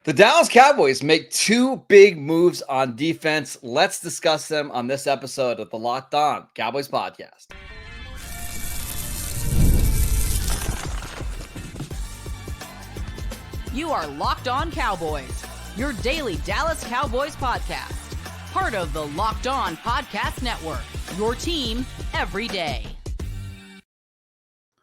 The Dallas Cowboys make two big moves on defense. Let's discuss them on this episode of the Locked On Cowboys podcast. You are Locked On Cowboys, your daily Dallas Cowboys podcast. Part of the Locked On Podcast Network, your team every day.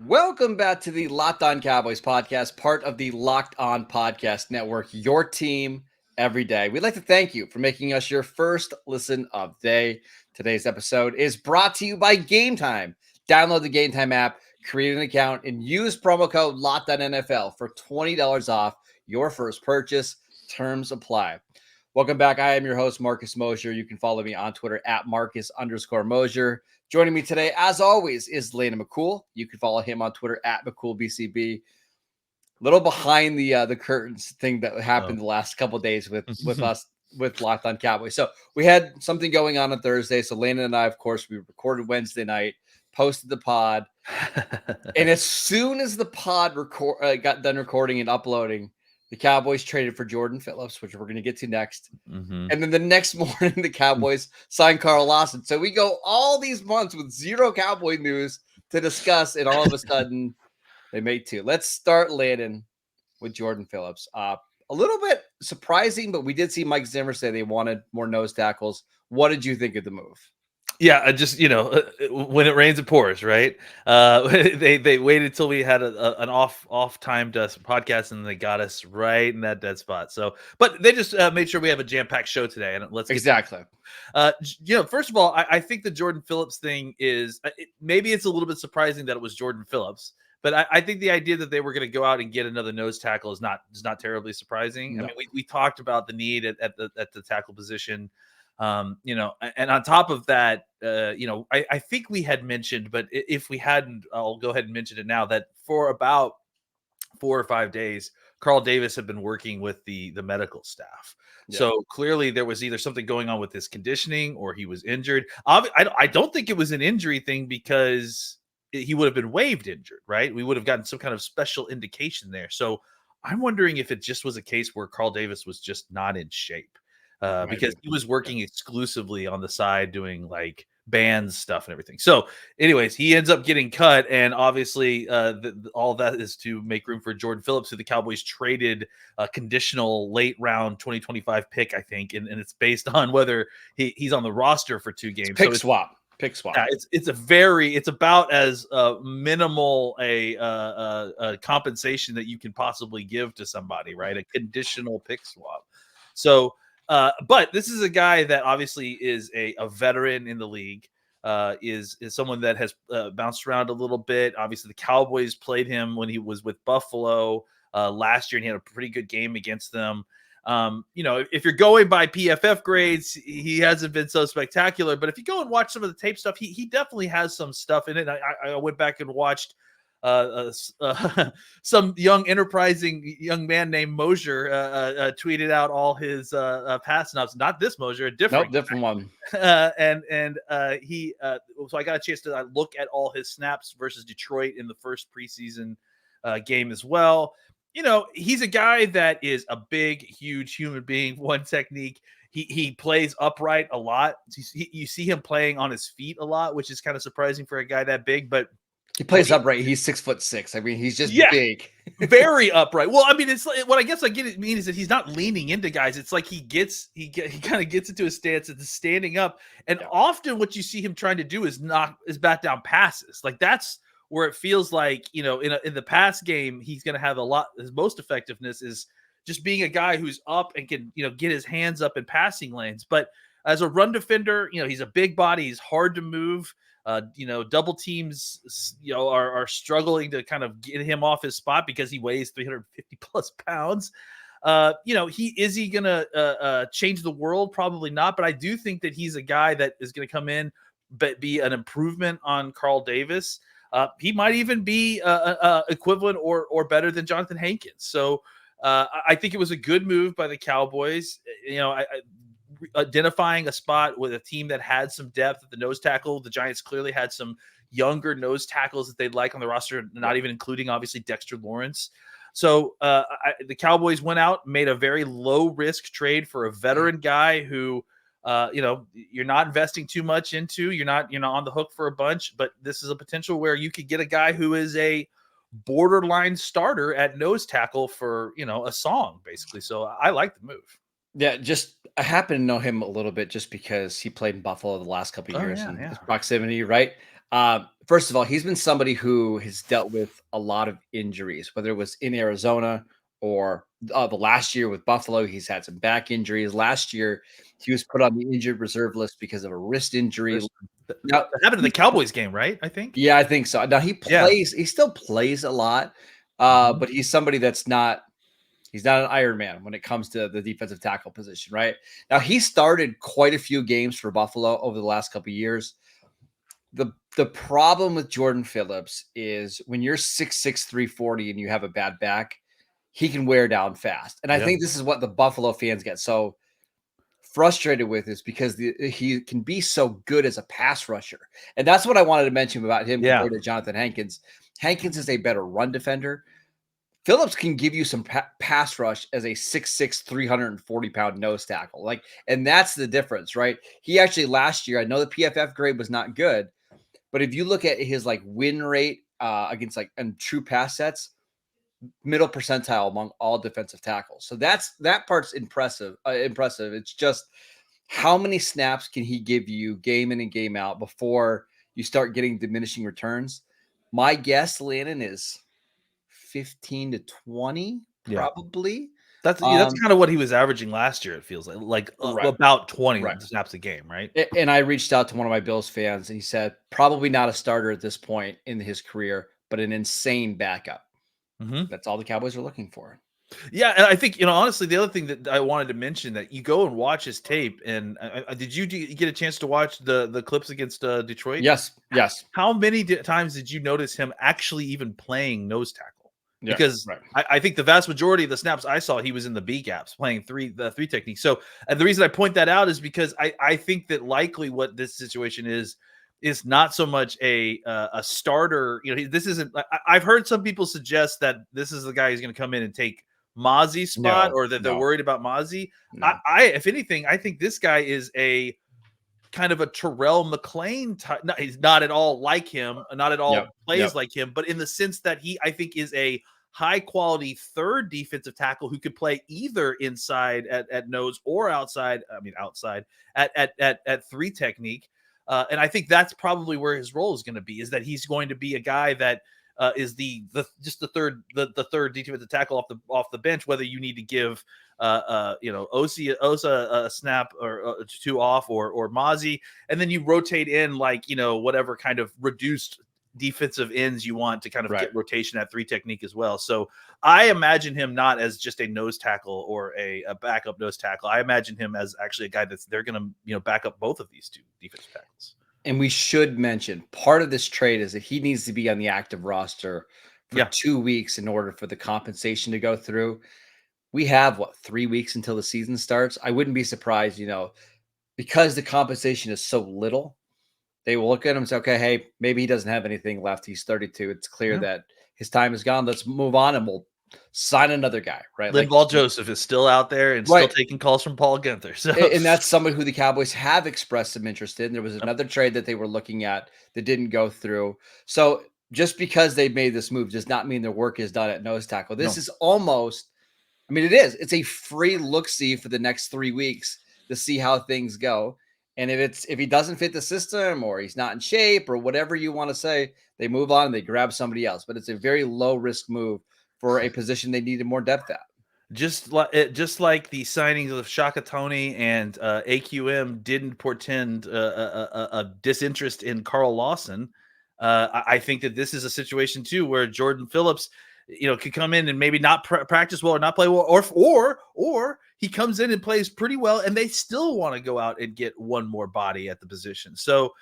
Welcome back to the Locked On Cowboys podcast, part of the Locked On Podcast Network, your team every day. We'd like to thank you for making us your first listen of the day. Today's episode is brought to you by Gametime. Download the Gametime app, create an account, and use promo code LOCKEDONNFL for $20 off your first purchase. Terms apply. Welcome back. I am your host, Marcus Mosher. You can follow me on Twitter at Marcus_Mosher. Joining me today, as always, is Landon McCool. You can follow him on Twitter at McCoolBCB. A little behind the curtains thing that happened the last couple of days with us with Locked On Cowboys. So we had something going on Thursday. So Landon and I, of course, we recorded Wednesday night, posted the pod, and as soon as the pod got done recording and uploading, the Cowboys traded for Jordan Phillips, which we're going to get to next. And then the next morning, the Cowboys signed Lawson. So we go all these months with zero Cowboy news to discuss, and all of a sudden, they made two. Let's start, Landon, with Jordan Phillips. A little bit surprising, but we did see Mike Zimmer say they wanted more nose tackles. What did you think of the move? Yeah, just when it rains, it pours, right? They waited till we had an off time to podcast, and they got us right in that dead spot. So, but they just made sure we have a jam packed show today, and let's exactly. First of all, I think the Jordan Phillips thing is maybe it's a little bit surprising that it was Jordan Phillips, but I think the idea that they were going to go out and get another nose tackle is not terribly surprising. No. I mean, we talked about the need at the tackle position. And on top of that, I think we had mentioned, but if we hadn't, I'll go ahead and mention it now, that for about 4 or 5 days, Carl Davis had been working with the medical staff. Yeah. So clearly there was either something going on with his conditioning or he was injured. I don't think it was an injury thing because he would have been waived injured, right? We would have gotten some kind of special indication there. So I'm wondering if it just was a case where Carl Davis was just not in shape. Because he was working exclusively on the side doing like band stuff and everything. So anyways, he ends up getting cut. And obviously all that is to make room for Jordan Phillips, who the Cowboys traded a conditional late round 2025 pick, I think. And it's based on whether he's on the roster for 2 games. Pick swap. Yeah, it's about as minimal a compensation that you can possibly give to somebody, right? A conditional pick swap. So, but this is a guy that obviously is a veteran in the league, is someone that has bounced around a little bit. Obviously, the Cowboys played him when he was with Buffalo last year, and he had a pretty good game against them. If you're going by PFF grades, he hasn't been so spectacular. But if you go and watch some of the tape stuff, he definitely has some stuff in it. I went back and watched some enterprising young man named Mosher tweeted out all his pass snaps. Not this Mosher, a different one. He so I got a chance to look at all his snaps versus Detroit in the first preseason game as well. He's a guy that is a big, huge human being. One technique. He plays upright a lot. You see him playing on his feet a lot, which is kind of surprising for a guy that big, but he plays upright. He's 6'6". I mean, he's just big, very upright. Well, I mean, it's like, what I guess I mean is that he's not leaning into guys. It's like he kind of gets into a stance and standing up. And often what you see him trying to do is bat down passes. Like that's where it feels like, in the pass game, he's going to have his most effectiveness is just being a guy who's up and can, get his hands up in passing lanes. But as a run defender, he's a big body. He's hard to move. Double teams, are struggling to kind of get him off his spot because he weighs 350 plus pounds. Is he going to change the world? Probably not. But I do think that he's a guy that is going to come in, but be an improvement on Carl Davis. He might even be equivalent or better than Jonathan Hankins. So I think it was a good move by the Cowboys. Identifying a spot with a team that had some depth at the nose tackle. The Giants clearly had some younger nose tackles that they'd like on the roster, not even including obviously Dexter Lawrence. So the Cowboys went out, made a very low risk trade for a veteran guy who, you're not investing too much into. You're not on the hook for a bunch, but this is a potential where you could get a guy who is a borderline starter at nose tackle for a song basically. So I like the move. Yeah, I happen to know him a little bit just because he played in Buffalo the last couple of Oh years yeah, and yeah. his proximity, right? First of all, he's been somebody who has dealt with a lot of injuries, whether it was in Arizona or the last year with Buffalo. He's had some back injuries. Last year, he was put on the injured reserve list because of a wrist injury. Now, That happened in the Cowboys game, right? I think. yeah, I think so. Now he Yeah. still plays a lot, Mhm. but he's somebody that's not. He's not an Iron Man when it comes to the defensive tackle position, right? Now he started quite a few games for Buffalo over the last couple of years. The problem with Jordan Phillips is when you're 6'6", 340 and you have a bad back, he can wear down fast. And I think this is what the Buffalo fans get so frustrated with, is because he can be so good as a pass rusher. And that's what I wanted to mention about him compared to Jonathan Hankins. Hankins is a better run defender. Phillips can give you some pass rush as a 6'6", 340-pound nose tackle. And that's the difference, right? He actually last year, I know the PFF grade was not good, but if you look at his win rate against and true pass sets, middle percentile among all defensive tackles. So that part's impressive. It's just how many snaps can he give you game in and game out before you start getting diminishing returns? My guess, Landon, is 15 to 20, probably. That's kind of what he was averaging last year. It feels like Right. about 20 Right. snaps a game, right? And I reached out to one of my Bills fans, and he said probably not a starter at this point in his career, but an insane backup. That's all the Cowboys are looking for. Yeah, and I think honestly, the other thing that I wanted to mention, that you go and watch his tape, and did you get a chance to watch the clips against Detroit? Yes. How many times did you notice him actually even playing nose tackle? Yeah, Because right. I think the vast majority of the snaps I saw, he was in the B gaps playing the three technique. So, and the reason I point that out is because I think that likely what this situation is not so much a starter. This isn't. I've heard some people suggest that this is the guy who's going to come in and take Mazi's spot, or that they're worried about Mazi. No. If anything, I think this guy is a kind of a Terrell McLean type. No, he's not at all like him, not at all plays like him, but in the sense that I think is a high quality third defensive tackle who could play either inside at nose or outside. I mean, outside at three technique. And I think that's probably where his role is going to be, is that he's going to be a guy that is the third defensive tackle off the bench, whether you need to give Osa a snap or two off, or Mazi, and then you rotate in whatever kind of reduced defensive ends you want to kind of get rotation at three technique as well. So I imagine him not as just a nose tackle or a backup nose tackle. I imagine him as actually a guy they're going to back up both of these two defensive tackles. And we should mention, part of this trade is that he needs to be on the active roster for 2 weeks in order for the compensation to go through. We have 3 weeks until the season starts. I wouldn't be surprised, because the compensation is so little, they will look at him and say, okay, hey, maybe he doesn't have anything left. He's 32. It's clear that his time is gone. Let's move on, and we'll sign another guy, right? Linval Joseph is still out there and still taking calls from Paul Guenther. So. And that's somebody who the Cowboys have expressed some interest in. There was another trade that they were looking at that didn't go through. So just because they made this move does not mean their work is done at nose tackle. This is almost, it is. It's a free look-see for the next 3 weeks to see how things go. And if he doesn't fit the system, or he's not in shape, or whatever you want to say, they move on and they grab somebody else. But it's a very low-risk move for a position they needed more depth at. Just like the signings of Shaka Toney and AQM didn't portend a disinterest in Carl Lawson. I think that this is a situation too where Jordan Phillips, could come in and maybe not practice well or not play well, or he comes in and plays pretty well, and they still want to go out and get one more body at the position. So,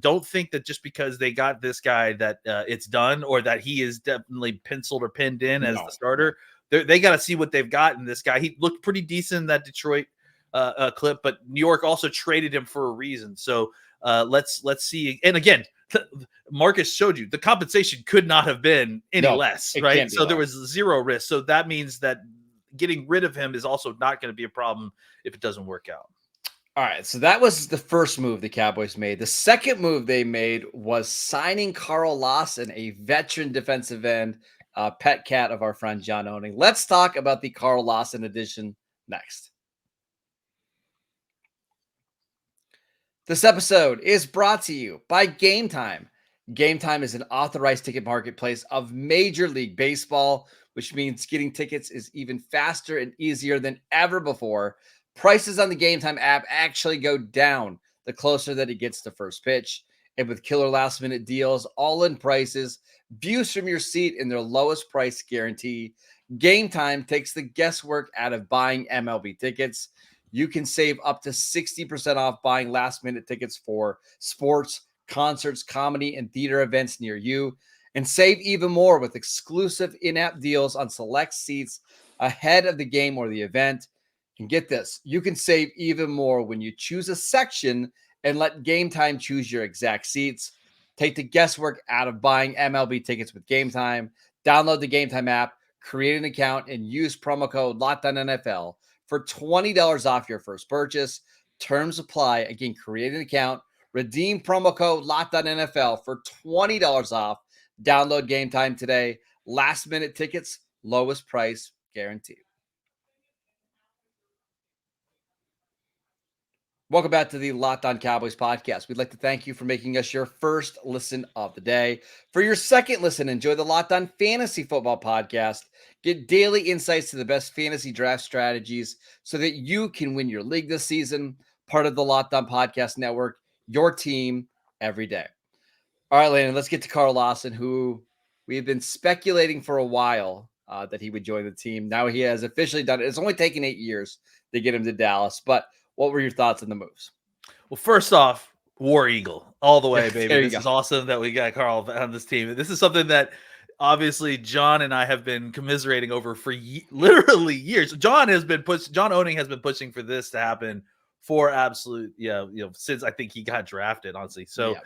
don't think that just because they got this guy that it's done, or that he is definitely penciled or pinned in as the starter. They got to see what they've got in this guy. He looked pretty decent in that Detroit clip, but New York also traded him for a reason. So let's see. And again, Marcus showed you the compensation could not have been any less, right? So there was zero risk. So that means that getting rid of him is also not going to be a problem if it doesn't work out. All right, so that was the first move the Cowboys made. The second move they made was signing Carl Lawson, a veteran defensive end, pet cat of our friend John Owning. Let's talk about the Carl Lawson edition next. This episode is brought to you by Gametime. Gametime is an authorized ticket marketplace of Major League Baseball, which means getting tickets is even faster and easier than ever before. Prices on the Gametime app actually go down the closer that it gets to first pitch. And with killer last-minute deals, all-in prices, views from your seat, and their lowest price guarantee, Gametime takes the guesswork out of buying MLB tickets. You can save up to 60% off buying last-minute tickets for sports, concerts, comedy, and theater events near you. And save even more with exclusive in-app deals on select seats ahead of the game or the event. And get this, you can save even more when you choose a section and let Gametime choose your exact seats. Take the guesswork out of buying MLB tickets with Gametime. Download the Gametime app, create an account, and use promo code LOCKEDONNFL for $20 off your first purchase. Terms apply. Again, create an account, redeem promo code LOCKEDONNFL for $20 off. Download Gametime today. Last-minute tickets, lowest price guaranteed. Welcome back to the Locked On Cowboys podcast. We'd like to thank you for making us your first listen of the day. For your second listen, enjoy the Locked On Fantasy Football podcast. Get daily insights to the best fantasy draft strategies so that you can win your league this season. Part of the Locked On Podcast Network, your team every day. All right, Landon, let's get to Carl Lawson, who we have been speculating for a while that he would join the team. Now he has officially done it. It's only taken 8 years to get him to Dallas, but what were your thoughts on the moves? Well, first off, War Eagle all the way, baby. This is awesome that we got Carl on this team. This is something that obviously John and I have been commiserating over for literally years. John Owning has been pushing for this to happen for absolute, since I think he got drafted, honestly. So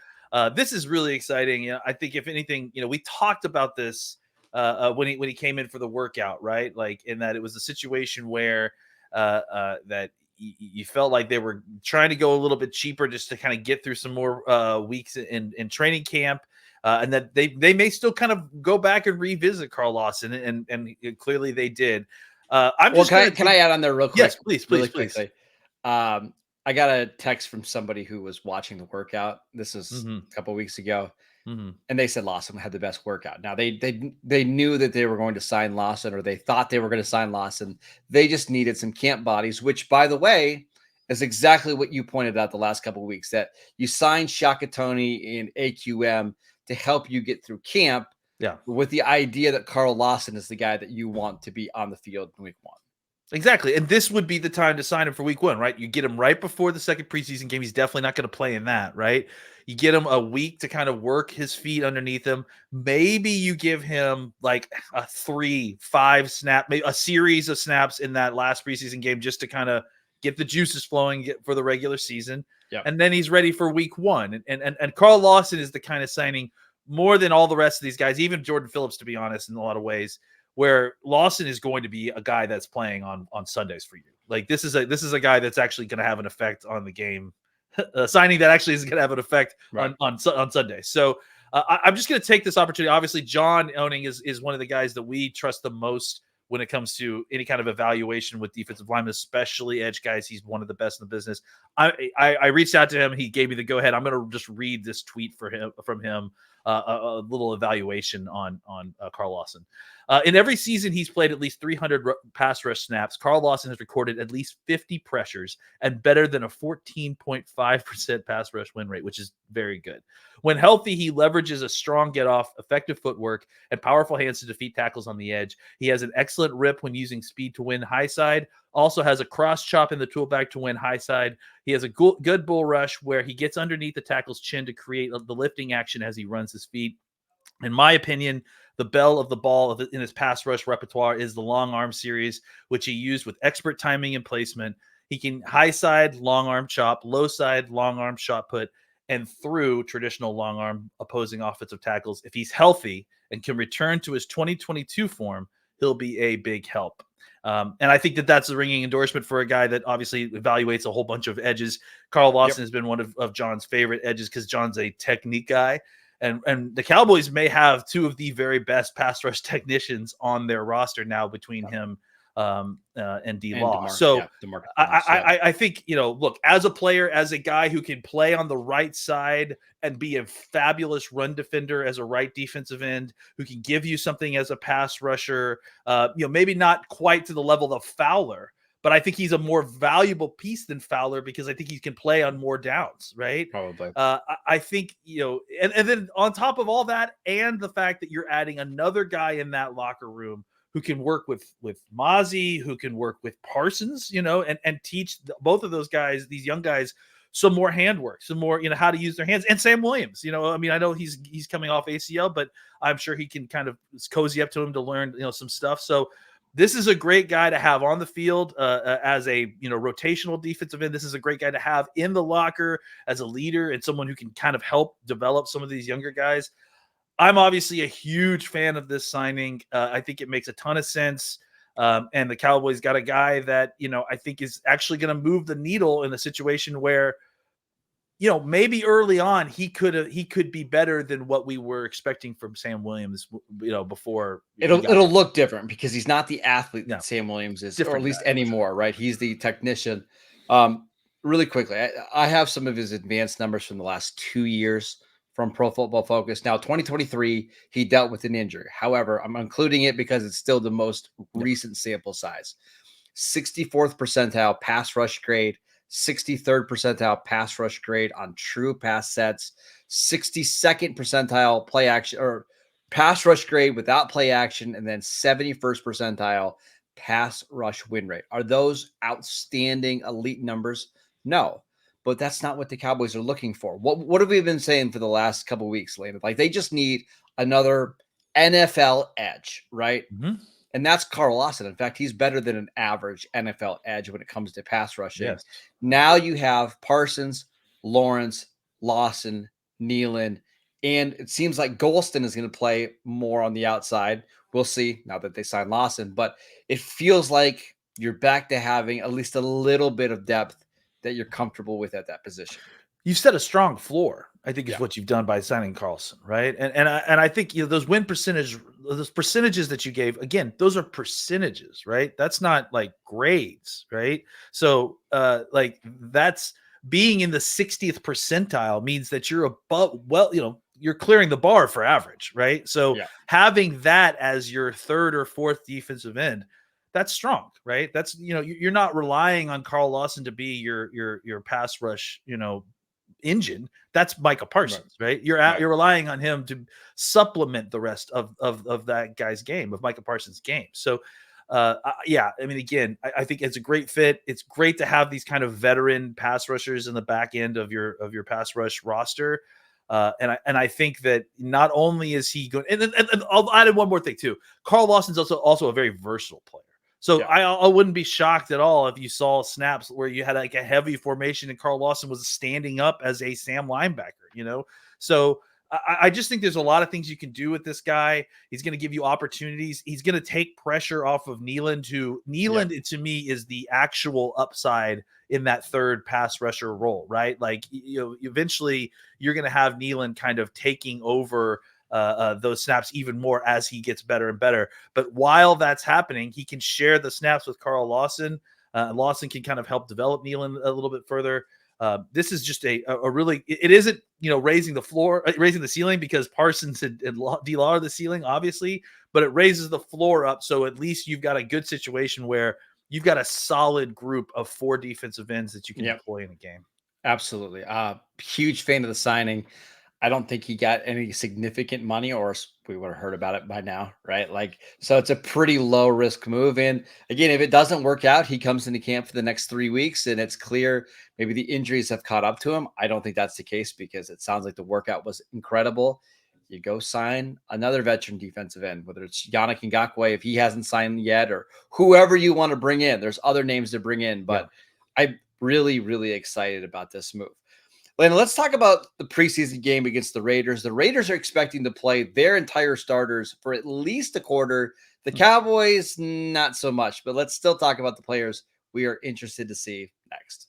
this is really exciting. I think if anything, we talked about this when he came in for the workout, right? Like in that it was a situation where that you felt like they were trying to go a little bit cheaper just to kind of get through some more weeks in training camp. And that they may still kind of go back and revisit Carl Lawson, and clearly they did. Can I add on there real quick? Yes, please. I got a text from somebody who was watching the workout. This is a couple of weeks ago. And they said Lawson had the best workout. Now they knew that they were going to sign Lawson, or they thought they were going to sign Lawson. They just needed some camp bodies, which, by the way, is exactly what you pointed out the last couple of weeks, that you signed Shaka Toney and AQM to help you get through camp. Yeah, with the idea that Carl Lawson is the guy that you want to be on the field in week 1. Exactly. And this would be the time to sign him for week 1, right? You get him right before the second preseason game. He's definitely not going to play in that, right? You get him a week to kind of work his feet underneath him. Maybe you give him like a 3-5 snap, maybe a series of snaps in that last preseason game just to kind of get the juices flowing for the regular season. Yep. And then he's ready for week 1. And Carl Lawson is the kind of signing, more than all the rest of these guys, even Jordan Phillips, to be honest, in a lot of ways, where Lawson is going to be a guy that's playing on Sundays for you. Like this is a guy that's actually going to have an effect on the game. Signing that actually is going to have an effect on Sunday. So I'm just going to take this opportunity. Obviously, John Owning is one of the guys that we trust the most when it comes to any kind of evaluation with defensive linemen, especially edge guys. He's one of the best in the business. I reached out to him. He gave me the go ahead. I'm going to just read this tweet from him. A little evaluation on Carl Lawson. In every season, he's played at least 300 pass rush snaps. Carl Lawson has recorded at least 50 pressures and better than a 14.5% pass rush win rate, which is very good. When healthy, he leverages a strong get-off, effective footwork, and powerful hands to defeat tackles on the edge. He has an excellent rip when using speed to win high side. Also has a cross chop in the tool bag to win high side. He has a good bull rush where he gets underneath the tackle's chin to create the lifting action as he runs his feet. In my opinion, the belle of the ball in his pass rush repertoire is the long arm series, which he used with expert timing and placement. He can high side, long arm chop, low side, long arm shot put, and through traditional long arm opposing offensive tackles. If he's healthy and can return to his 2022 form, he'll be a big help. And I think that that's a ringing endorsement for a guy that obviously evaluates a whole bunch of edges. Carl Lawson has been one of John's favorite edges because John's a technique guy. And the Cowboys may have two of the very best pass rush technicians on their roster now between him and D-Law. So I think, look, as a player, as a guy who can play on the right side and be a fabulous run defender as a right defensive end, who can give you something as a pass rusher, maybe not quite to the level of Fowler, but I think he's a more valuable piece than Fowler because I think he can play on more downs, right? Probably. I think, and then on top of all that, and the fact that you're adding another guy in that locker room who can work with Mazi, who can work with Parsons, and teach both of those guys, these young guys, some more handwork, some more, how to use their hands. And Sam Williams, I know he's coming off ACL, but I'm sure he can kind of cozy up to him to learn, some stuff. So this is a great guy to have on the field as a rotational defensive end. This is a great guy to have in the locker as a leader and someone who can kind of help develop some of these younger guys. I'm obviously a huge fan of this signing. I think it makes a ton of sense. And the Cowboys got a guy that, I think is actually going to move the needle in a situation where, maybe early on he could be better than what we were expecting from Sam Williams, before. It'll look different because he's not the athlete that Sam Williams is, or at least anymore, right? He's the technician. Really quickly, I have some of his advanced numbers from the last 2 years from Pro Football Focus. Now, 2023, he dealt with an injury. However, I'm including it because it's still the most recent sample size. 64th percentile pass rush grade, 63rd percentile pass rush grade on true pass sets, 62nd percentile play action or pass rush grade without play action, and then 71st percentile pass rush win rate. Are those outstanding elite numbers? No, but that's not what the Cowboys are looking for. What have we been saying for the last couple of weeks, Landon? Like, they just need another NFL edge, right? Mm-hmm. And that's Carl Lawson. In fact, he's better than an average NFL edge when it comes to pass rushing. Yes. Now you have Parsons, Lawrence, Lawson, Nealon, and it seems like Golston is going to play more on the outside. We'll see now that they signed Lawson, but it feels like you're back to having at least a little bit of depth that you're comfortable with at that position. You've set a strong floor, I think, is what you've done by signing Carlson, right? And I think those win percentage, those percentages that you gave, again, those are percentages, right? That's not like grades, right? So like that's being in the 60th percentile means that you're above, you're clearing the bar for average, right? So having that as your third or fourth defensive end, that's strong, right? That's, you're not relying on Carl Lawson to be your pass rush, engine. That's Micah Parsons, right? You're relying on him to supplement the rest of that guy's game, of Micah Parsons' game. So again, I think it's a great fit. It's great to have these kind of veteran pass rushers in the back end of your pass rush roster. And I think that not only is he going, and I'll add in one more thing too. Carl Lawson's also a very versatile player. So I wouldn't be shocked at all if you saw snaps where you had like a heavy formation and Carl Lawson was standing up as a Sam linebacker, So I just think there's a lot of things you can do with this guy. He's going to give you opportunities. He's going to take pressure off of Nealon. To me, is the actual upside in that third pass rusher role, right? Like, eventually you're going to have Nealon kind of taking over those snaps even more as he gets better and better. But while that's happening, he can share the snaps with Carl Lawson. Lawson can kind of help develop Nealon a little bit further. This is just a really, it isn't, raising the ceiling because Parsons and D-Law are the ceiling, obviously, but it raises the floor up. So at least you've got a good situation where you've got a solid group of 4 defensive ends that you can deploy in a game. Absolutely. Huge fan of the signing. I don't think he got any significant money, or we would have heard about it by now, right? Like, so it's a pretty low risk move. And again, if it doesn't work out, he comes into camp for the next 3 weeks and it's clear maybe the injuries have caught up to him. I don't think that's the case because it sounds like the workout was incredible. You go sign another veteran defensive end, whether it's Yannick Ngakoue, if he hasn't signed yet, or whoever you want to bring in. There's other names to bring in, but I'm really, really excited about this move. Lana, let's talk about the preseason game against the Raiders. The Raiders are expecting to play their entire starters for at least a quarter. The Cowboys, not so much, but let's still talk about the players we are interested to see next.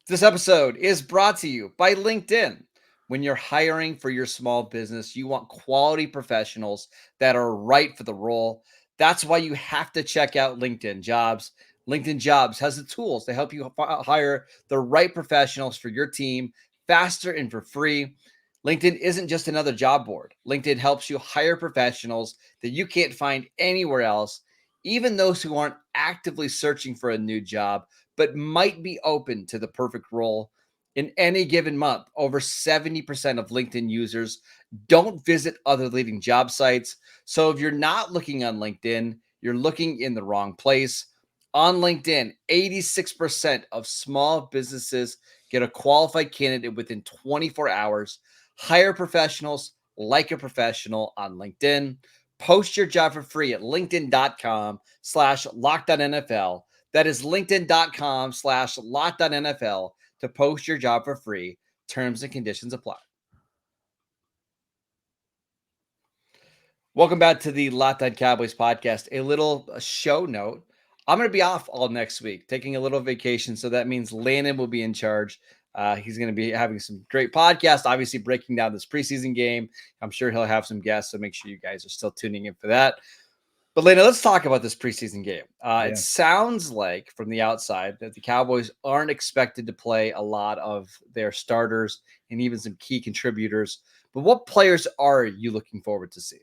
This episode is brought to you by LinkedIn. When you're hiring for your small business, you want quality professionals that are right for the role. That's why you have to check out LinkedIn Jobs. LinkedIn Jobs has the tools to help you hire the right professionals for your team faster and for free. LinkedIn isn't just another job board. LinkedIn helps you hire professionals that you can't find anywhere else, even those who aren't actively searching for a new job, but might be open to the perfect role. In any given month, over 70% of LinkedIn users don't visit other leading job sites. So if you're not looking on LinkedIn, you're looking in the wrong place. On LinkedIn, 86% of small businesses get a qualified candidate within 24 hours. Hire professionals like a professional on LinkedIn. Post your job for free at linkedin.com/LockedOnNFL. That is linkedin.com/LockedOnNFL to post your job for free. Terms and conditions apply. Welcome back to the Locked On Cowboys podcast. A little show note. I'm going to be off all next week, taking a little vacation. So that means Landon will be in charge. He's going to be having some great podcasts, obviously breaking down this preseason game. I'm sure he'll have some guests, so make sure you guys are still tuning in for that. But Lena, let's talk about this preseason game. It sounds like from the outside that the Cowboys aren't expected to play a lot of their starters and even some key contributors. But what players are you looking forward to see?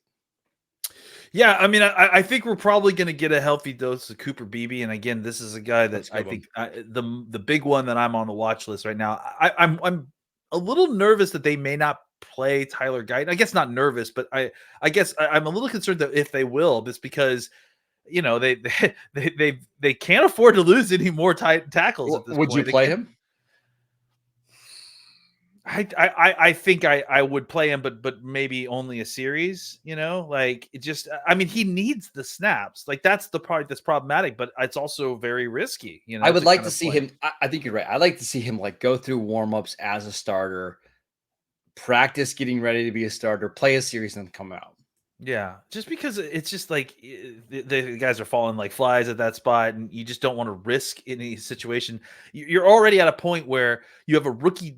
Yeah, I mean, I think we're probably going to get a healthy dose of Cooper Beebe, and again, this is a guy that I think the big one that I'm on the watch list right now. I'm a little nervous that they may not play Tyler Guyton. I guess not nervous, but I guess I'm a little concerned that if they will, it's because they can't afford to lose any more tackles at this point. Would you play him? I think I would play him, but maybe only a series, like it just, I mean, he needs the snaps. Like that's the part that's problematic, but it's also very risky, I would like to see him. I think you're right. I'd like to see him like go through warmups as a starter, practice getting ready to be a starter, play a series and come out. Yeah, just because it's just like the guys are falling like flies at that spot, and you just don't want to risk any situation. You're already at a point where you have a rookie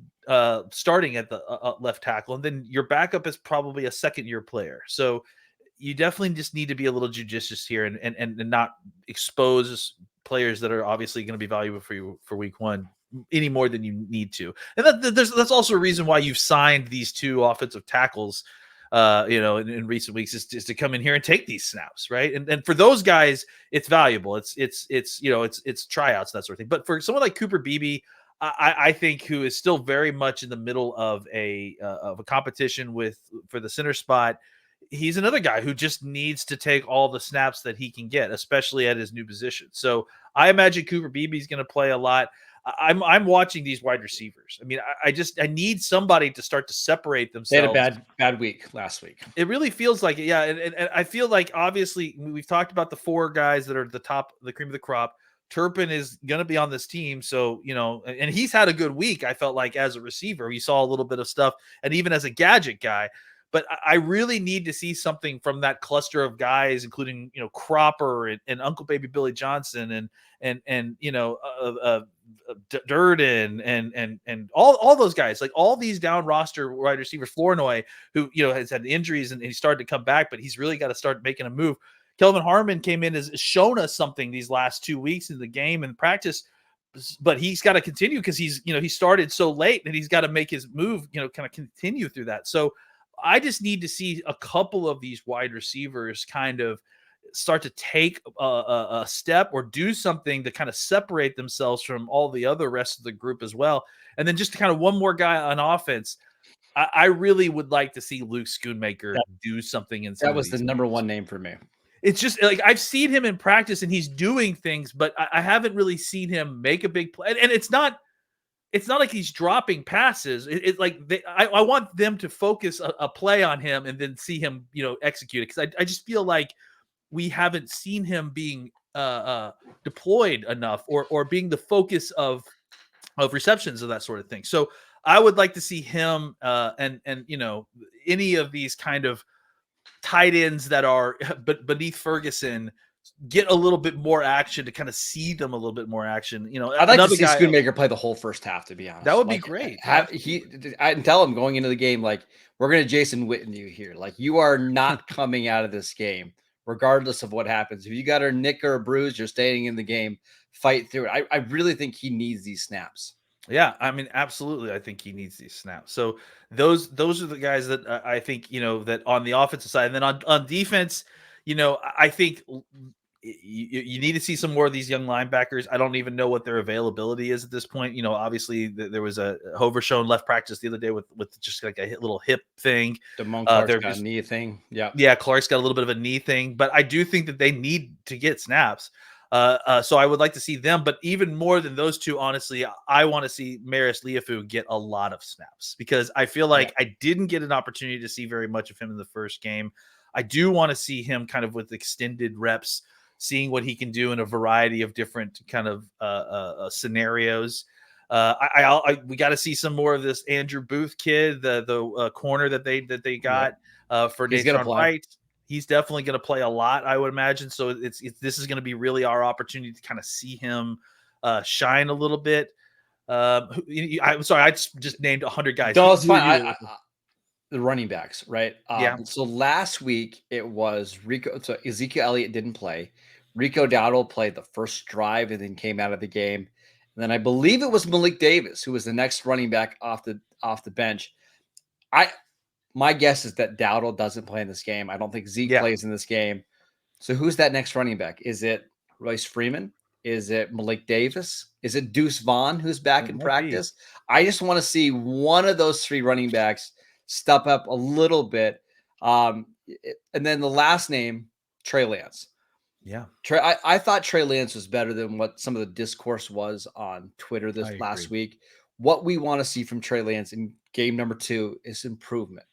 starting at the left tackle, and then your backup is probably a second-year player. So you definitely just need to be a little judicious here and not expose players that are obviously going to be valuable for you for week one any more than you need to. And that's also a reason why you've signed these two offensive tackles in recent weeks is to come in here and take these snaps, right? And for those guys, it's valuable. It's tryouts, that sort of thing. But for someone like Cooper Beebe, I think who is still very much in the middle of a competition for the center spot, he's another guy who just needs to take all the snaps that he can get, especially at his new position. So I imagine Cooper Beebe is going to play a lot. I'm watching these wide receivers. I mean, I need somebody to start to separate themselves. They had a bad week last week. It really feels like it, yeah. And I feel like obviously we've talked about the four guys that are the top, the cream of the crop. Turpin is going to be on this team, so and he's had a good week. I felt like as a receiver, we saw a little bit of stuff, and even as a gadget guy. But I really need to see something from that cluster of guys, including Cropper and Uncle Baby Billy Johnson and Durden and all those guys, like all these down roster wide receivers. Flournoy, who has had injuries and he started to come back, but he's really got to start making a move. Kelvin Harmon came in, has shown us something these last 2 weeks in the game and practice, but he's got to continue because he's he started so late and he's got to make his move, kind of continue through that. So I just need to see a couple of these wide receivers kind of start to take a step or do something to kind of separate themselves from all the other rest of the group as well. And then just kind of one more guy on offense. I really would like to see Luke Schoonmaker do something in some that was the number one name for me. It's just like I've seen him in practice and he's doing things, but I haven't really seen him make a big play. And it's not like he's dropping passes. I want them to focus a play on him and then see him, execute it. Because I just feel like we haven't seen him being deployed enough or being the focus of of receptions of that sort of thing. So I would like to see him and any of these kind of tight ends that are beneath Ferguson get a little bit more action, to kind of see them a little bit more action. I'd like to Another see guy, Schoonmaker play the whole first half, to be honest. that would be great. I tell him going into the game, like, we're going to Jason Witten you here. Like, you are not coming out of this game, regardless of what happens. If you got a nick or a bruise, you're staying in the game, fight through it. I really think he needs these snaps. Yeah, I mean, absolutely. I think he needs these snaps. So those are the guys that I think, that on the offensive side. And then on defense, I think you need to see some more of these young linebackers. I don't even know what their availability is at this point. Obviously there was a Hover shown left practice the other day with just like a little hip thing. Damone Clark's got a knee thing. Yeah, Clark's got a little bit of a knee thing, but I do think that they need to get snaps. So I would like to see them, but even more than those two, honestly, I want to see Maris Liafu get a lot of snaps, because I feel like I didn't get an opportunity to see very much of him in the first game. I do want to see him kind of with extended reps, seeing what he can do in a variety of different kind of scenarios. We got to see some more of this Andrew Booth kid, the corner that they got for Nathan Wright. He's definitely going to play a lot, I would imagine. So this is going to be really our opportunity to kind of see him shine a little bit. I'm sorry, I just named 100 guys. No, it's fine. The running backs, right? Yeah. So last week it was Rico. So Ezekiel Elliott didn't play. Rico Dowdle played the first drive and then came out of the game. And then I believe it was Malik Davis who was the next running back off the bench. My guess is that Dowdle doesn't play in this game. I don't think Zeke plays in this game. So who's that next running back? Is it Royce Freeman? Is it Malik Davis? Is it Deuce Vaughn who's back in practice? I just want to see one of those three running backs step up a little bit. And then the last name, Trey Lance. Yeah. I thought Trey Lance was better than what some of the discourse was on Twitter this last week. What we want to see from Trey Lance in game number 2 is improvement.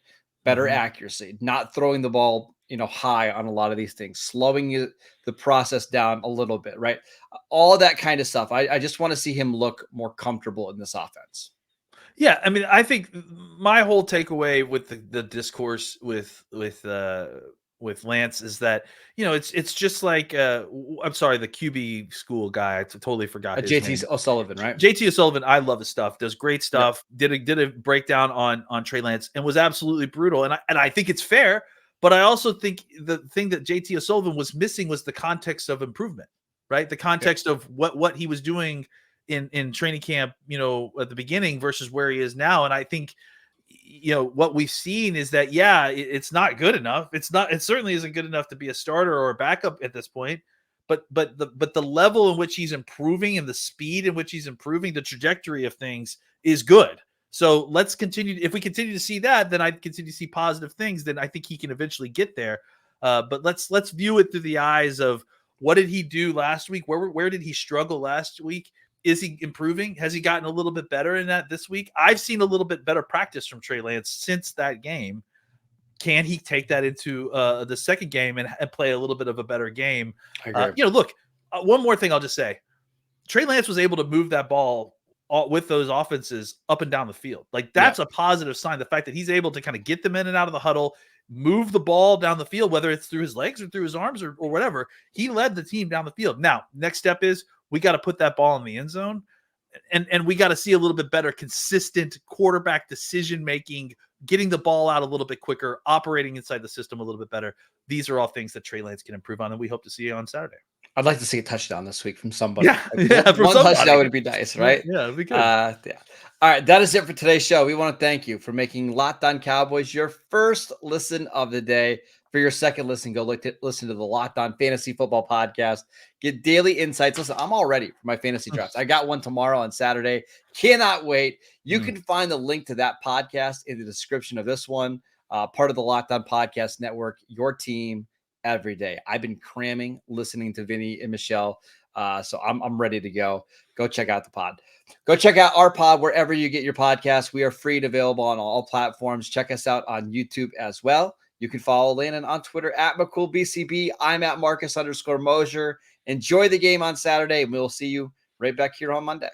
Better accuracy, not throwing the ball, high on a lot of these things, slowing the process down a little bit, right? All that kind of stuff. I just want to see him look more comfortable in this offense. Yeah, I mean, I think my whole takeaway with the discourse with Lance is that it's just like I'm sorry, the QB school guy. I totally forgot his JT name. O'Sullivan, right? JT O'Sullivan. I love his stuff. Does great stuff. Yep. Did a breakdown on Trey Lance and was absolutely brutal. And I think it's fair, but I also think the thing that JT O'Sullivan was missing was the context of improvement, right? The context of what he was doing in training camp, at the beginning versus where he is now. And I think, what we've seen is that, it's not good enough. It certainly isn't good enough to be a starter or a backup at this point, but the level in which he's improving and the speed in which he's improving, the trajectory of things is good. So let's continue. If we continue to see that, then I continue to see positive things. Then I think he can eventually get there. But let's view it through the eyes of, what did he do last week? Where did he struggle last week? Is he improving? Has he gotten a little bit better in that this week? I've seen a little bit better practice from Trey Lance since that game. Can he take that into the second game and play a little bit of a better game? Look, one more thing I'll just say. Trey Lance was able to move that ball with those offenses up and down the field. Like, that's a positive sign. The fact that he's able to kind of get them in and out of the huddle, move the ball down the field, whether it's through his legs or through his arms or whatever. He led the team down the field. Now, next step is, we got to put that ball in the end zone, and we got to see a little bit better, consistent quarterback decision-making, getting the ball out a little bit quicker, operating inside the system a little bit better. These are all things that Trey Lance can improve on, and we hope to see you on Saturday. I'd like to see a touchdown this week from somebody. From one touchdown would be nice, right? Yeah, it'd be good. All right, that is it for today's show. We want to thank you for making Locked On Cowboys your first listen of the day. For your second listen, go listen to the Locked On Fantasy Football Podcast. Get daily insights. Listen, I'm all ready for my fantasy drafts. I got one tomorrow on Saturday. Cannot wait. You can find the link to that podcast in the description of this one. Part of the Locked On Podcast Network, your team every day. I've been cramming listening to Vinny and Michelle. So I'm ready to go. Go check out the pod. Go check out our pod wherever you get your podcasts. We are free and available on all platforms. Check us out on YouTube as well. You can follow Landon on Twitter at McCoolBCB. I'm at Marcus_Mosier. Enjoy the game on Saturday, and we'll see you right back here on Monday.